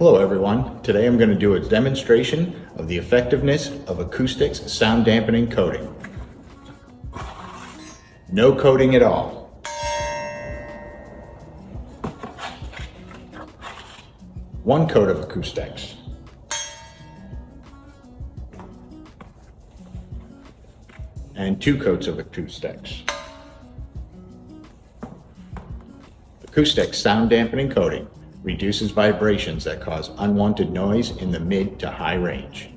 Hello everyone, today I'm going to do a demonstration of the effectiveness of Acoust-X sound dampening coating. No coating at all. One coat of Acoust-X. And 2 coats of Acoust-X. Acoust-X sound dampening coating reduces vibrations that cause unwanted noise in the mid to high range.